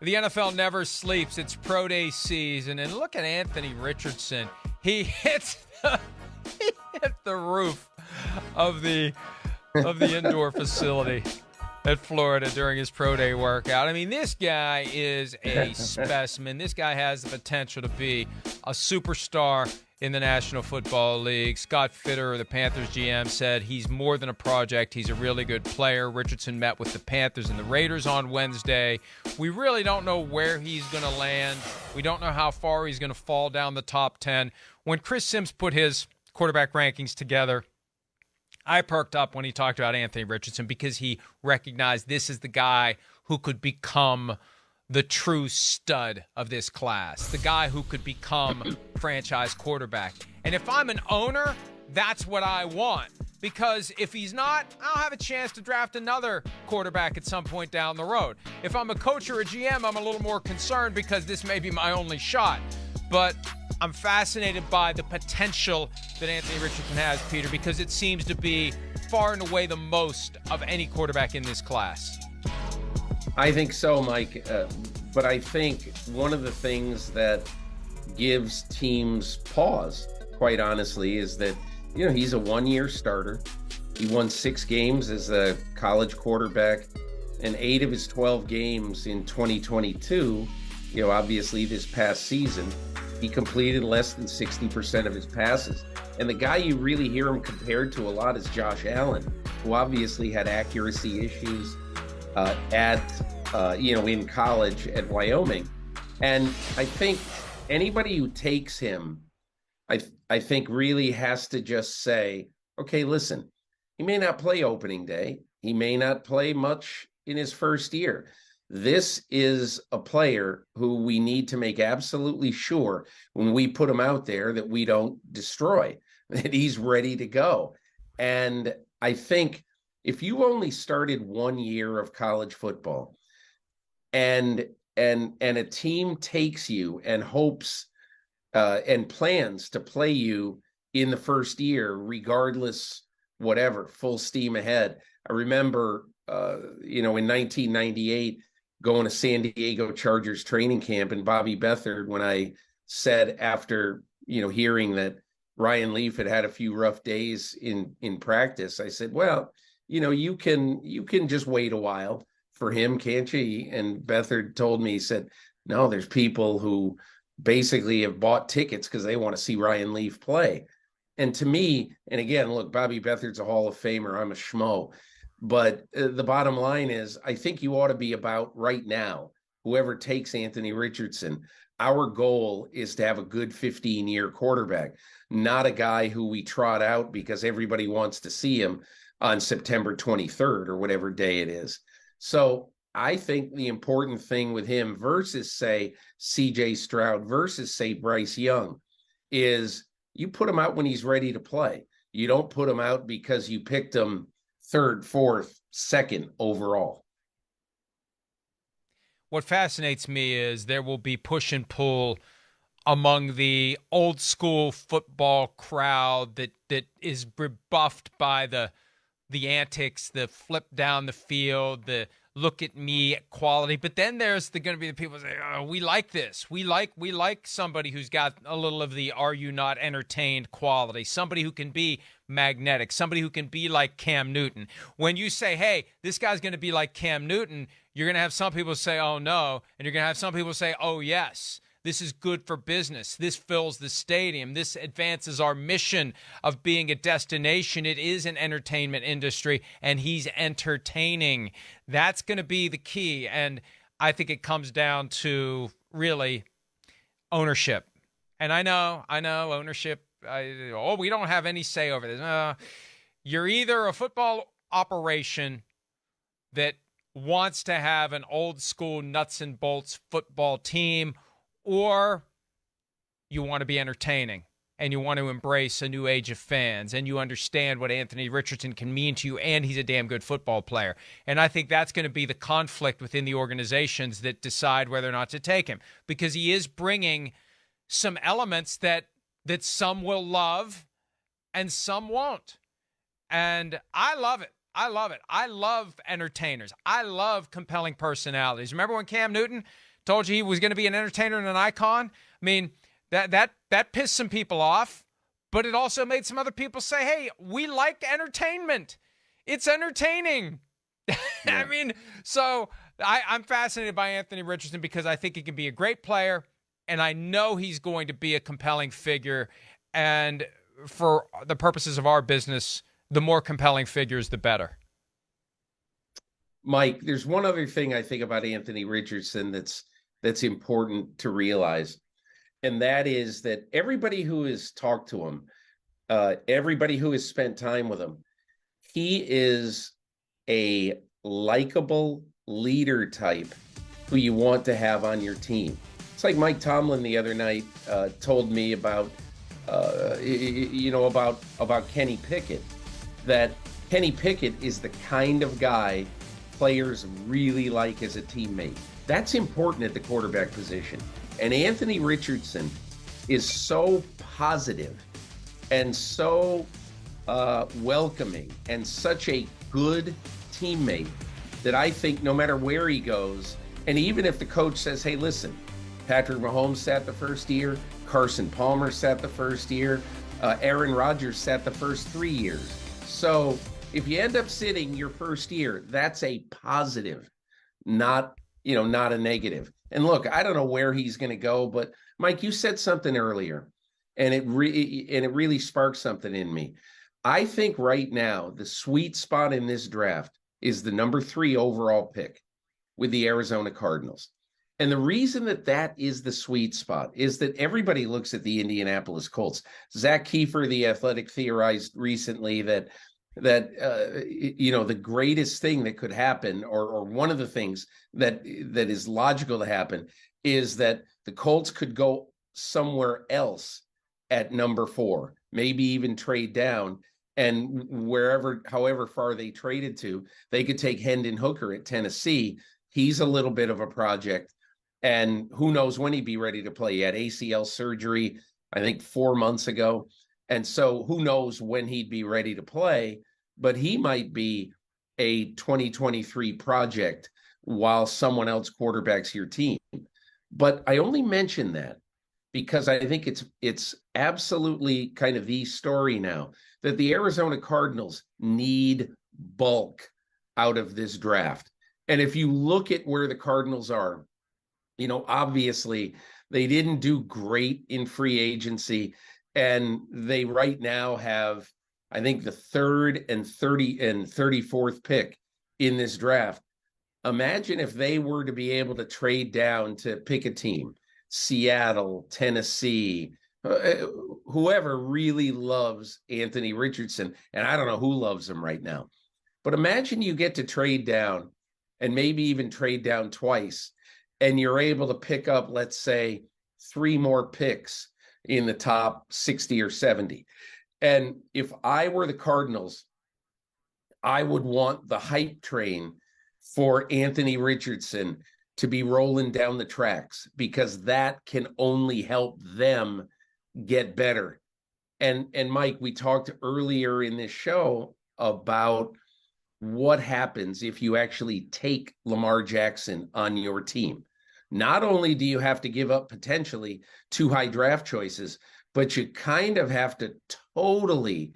The NFL never sleeps. It's pro day season. And look at Anthony Richardson. He hit the roof of the indoor facility at Florida during his pro day workout. I mean, this guy is a specimen. This guy has the potential to be a superstar in the National Football League. Scott Fitter, the Panthers GM, said he's more than a project. He's a really good player. Richardson met with the Panthers and the Raiders on Wednesday. We really don't know where he's going to land. We don't know how far he's going to fall down the top 10. When Chris Sims put his quarterback rankings together, I perked up when he talked about Anthony Richardson because he recognized this is the guy who could become the true stud of this class, the guy who could become franchise quarterback. And if I'm an owner, that's what I want. Because if he's not, I'll have a chance to draft another quarterback at some point down the road. If I'm a coach or a GM, I'm a little more concerned because this may be my only shot. But I'm fascinated by the potential that Anthony Richardson has, Peter, because it seems to be far and away the most of any quarterback in this class. I think so, Mike. But I think one of the things that gives teams pause, quite honestly, is that, he's a one-year starter. He won 6 games as a college quarterback, and 8 of his 12 games in 2022, obviously this past season, he completed less than 60% of his passes. And the guy you really hear him compared to a lot is Josh Allen, who obviously had accuracy issues in college at Wyoming. And I think anybody who takes him, I think really has to just say, okay, listen, he may not play opening day. He may not play much in his first year. This is a player who we need to make absolutely sure when we put him out there that we don't destroy, that he's ready to go. And I think if you only started 1 year of college football and a team takes you and hopes and plans to play you in the first year, regardless, whatever, full steam ahead. I remember, in 1998, going to San Diego Chargers training camp, and Bobby Beathard, when I said after, hearing that Ryan Leaf had a few rough days in practice, I said, well, you can just wait a while for him, can't you? And Beathard told me, he said, no, there's people who basically have bought tickets because they want to see Ryan Leaf play. And to me, and again, look, Bobby Beathard's a Hall of Famer. I'm a schmo. But the bottom line is, I think you ought to be about right now, whoever takes Anthony Richardson, our goal is to have a good 15-year quarterback, not a guy who we trot out because everybody wants to see him on September 23rd or whatever day it is. So I think the important thing with him versus, say, CJ Stroud versus, say, Bryce Young is you put him out when he's ready to play. You don't put him out because you picked him 3rd, 4th, 2nd overall. What fascinates me is there will be push and pull among the old school football crowd that is rebuffed by the antics, the flip down the field, the look at me quality. But then there's going to be the people who say, oh, we like this. We like somebody who's got a little of the are you not entertained quality, somebody who can be magnetic, somebody who can be like Cam Newton. When you say, hey, this guy's going to be like Cam Newton, you're going to have some people say, oh, no. And you're going to have some people say, oh, yes. This is good for business. This fills the stadium. This advances our mission of being a destination. It is an entertainment industry, and he's entertaining. That's going to be the key. And I think it comes down to really ownership. And I know ownership. We don't have any say over this. You're either a football operation that wants to have an old school nuts and bolts football team, or you want to be entertaining and you want to embrace a new age of fans and you understand what Anthony Richardson can mean to you, and he's a damn good football player. And I think that's going to be the conflict within the organizations that decide whether or not to take him, because he is bringing some elements that some will love and some won't. And I love it. I love it. I love entertainers. I love compelling personalities. Remember when Cam Newton told you he was going to be an entertainer and an icon. I mean, that pissed some people off, but it also made some other people say, hey, we like entertainment. It's entertaining. Yeah. I mean, so I'm fascinated by Anthony Richardson because I think he can be a great player, and I know he's going to be a compelling figure. And for the purposes of our business, the more compelling figures, the better. Mike, there's one other thing I think about Anthony Richardson that's important to realize, and that is that everybody who has talked to him, everybody who has spent time with him, he is a likable leader type who you want to have on your team. It's like Mike Tomlin the other night told me about, about Kenny Pickett, that Kenny Pickett is the kind of guy players really like as a teammate. That's important at the quarterback position. And Anthony Richardson is so positive and so welcoming and such a good teammate that I think no matter where he goes, and even if the coach says, hey, listen, Patrick Mahomes sat the first year, Carson Palmer sat the first year, Aaron Rodgers sat the first 3 years. So if you end up sitting your first year, that's a positive, not a negative. And look, I don't know where he's going to go, but Mike, you said something earlier, and it really sparked something in me. I think right now the sweet spot in this draft is the number 3 overall pick with the Arizona Cardinals. And the reason that is the sweet spot is that everybody looks at the Indianapolis Colts. Zach Kiefer, the Athletic, theorized recently that the greatest thing that could happen, or one of the things that is logical to happen, is that the Colts could go somewhere else at number 4, maybe even trade down, and however far they traded to, they could take Hendon Hooker at Tennessee. He's a little bit of a project, and who knows when he'd be ready to play. He had ACL surgery, I think 4 months ago. And so who knows when he'd be ready to play, but he might be a 2023 project while someone else quarterbacks your team. But I only mention that because I think it's absolutely kind of the story now that the Arizona Cardinals need bulk out of this draft. And if you look at where the Cardinals are, obviously they didn't do great in free agency. And they right now have, I think, the 3rd and 34th pick in this draft. Imagine if they were to be able to trade down to pick a team, Seattle, Tennessee, whoever really loves Anthony Richardson. And I don't know who loves him right now. But imagine you get to trade down and maybe even trade down twice, and you're able to pick up, let's say, 3 more picks in the top 60 or 70. And if I were the Cardinals, I would want the hype train for Anthony Richardson to be rolling down the tracks, because that can only help them get better. And Mike, we talked earlier in this show about what happens if you actually take Lamar Jackson on your team. Not only do you have to give up potentially 2 high draft choices, but you kind of have to totally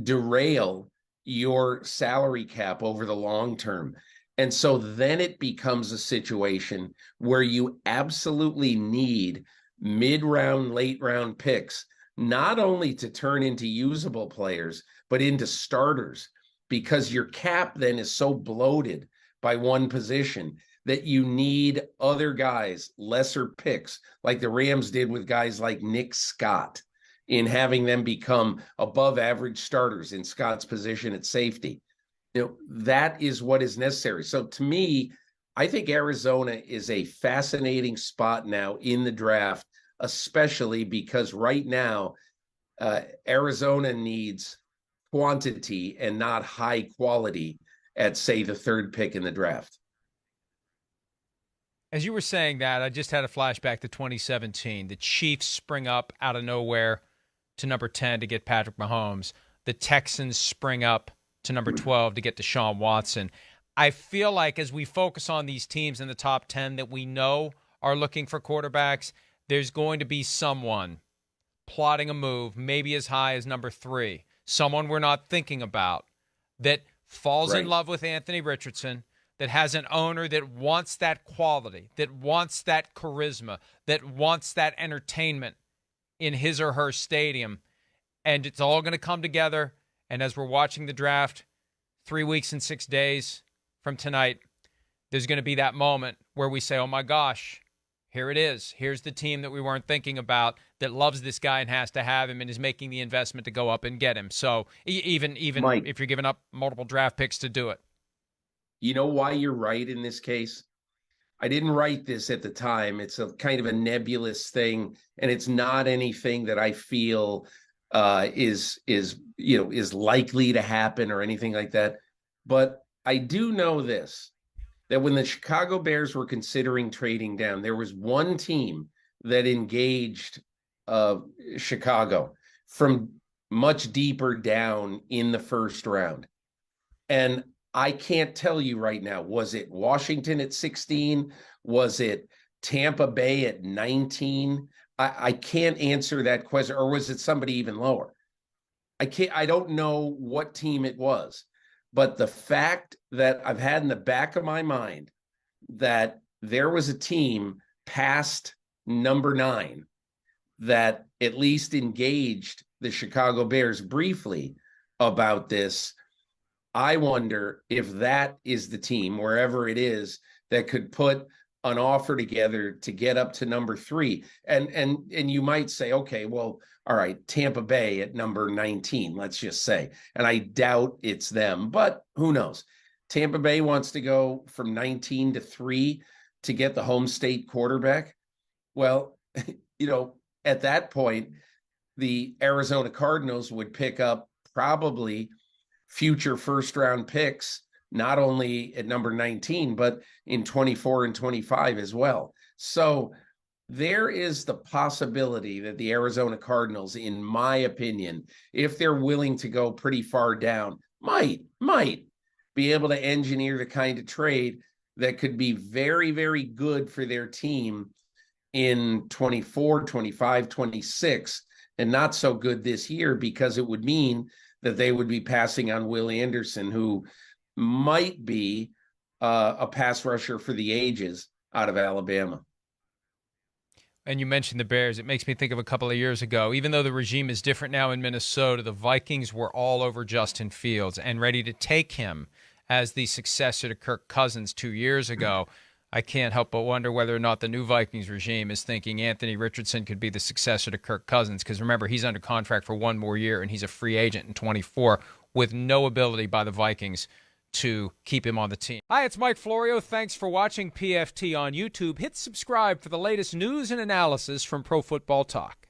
derail your salary cap over the long term. And so then it becomes a situation where you absolutely need mid-round, late-round picks, not only to turn into usable players, but into starters, because your cap then is so bloated by one position that you need other guys, lesser picks, like the Rams did with guys like Nick Scott, in having them become above average starters in Scott's position at safety. That is what is necessary. So to me, I think Arizona is a fascinating spot now in the draft, especially because right now, Arizona needs quantity and not high quality at, say, the 3rd pick in the draft. As you were saying that, I just had a flashback to 2017. The Chiefs spring up out of nowhere to number 10 to get Patrick Mahomes. The Texans spring up to number 12 to get Deshaun Watson. I feel like as we focus on these teams in the top 10 that we know are looking for quarterbacks, there's going to be someone plotting a move, maybe as high as number 3, someone we're not thinking about, that falls in love with Anthony Richardson, that has an owner that wants that quality, that wants that charisma, that wants that entertainment in his or her stadium. And it's all going to come together. And as we're watching the draft 3 weeks and 6 days from tonight, there's going to be that moment where we say, oh my gosh, here it is. Here's the team that we weren't thinking about that loves this guy and has to have him and is making the investment to go up and get him. So even Mike, if you're giving up multiple draft picks to do it. You know why you're right in this case? I didn't write this at the time. It's a kind of a nebulous thing, and it's not anything that I feel is likely to happen or anything like that. But I do know this, that when the Chicago Bears were considering trading down, there was one team that engaged Chicago from much deeper down in the first round. And I can't tell you right now, was it Washington at 16? Was it Tampa Bay at 19? I can't answer that question. Or was it somebody even lower? I don't know what team it was. But the fact that I've had in the back of my mind that there was a team past number 9 that at least engaged the Chicago Bears briefly about this, I wonder if that is the team, wherever it is, that could put an offer together to get up to number 3. And you might say, okay, well, all right, Tampa Bay at number 19, let's just say. And I doubt it's them, but who knows? Tampa Bay wants to go from 19 to 3 to get the home state quarterback. Well, at that point, the Arizona Cardinals would pick up probably future first-round picks, not only at number 19, but in 24 and 25 as well. So there is the possibility that the Arizona Cardinals, in my opinion, if they're willing to go pretty far down, might be able to engineer the kind of trade that could be very, very good for their team in 24, 25, 26, and not so good this year, because it would mean that they would be passing on Will Anderson, who might be a pass rusher for the ages out of Alabama. And you mentioned the Bears. It makes me think of a couple of years ago. Even though the regime is different now in Minnesota, the Vikings were all over Justin Fields and ready to take him as the successor to Kirk Cousins 2 years ago. I can't help but wonder whether or not the new Vikings regime is thinking Anthony Richardson could be the successor to Kirk Cousins, because remember, he's under contract for 1 more year and he's a free agent in 24 with no ability by the Vikings to keep him on the team. Hi, it's Mike Florio. Thanks for watching PFT on YouTube. Hit subscribe for the latest news and analysis from Pro Football Talk.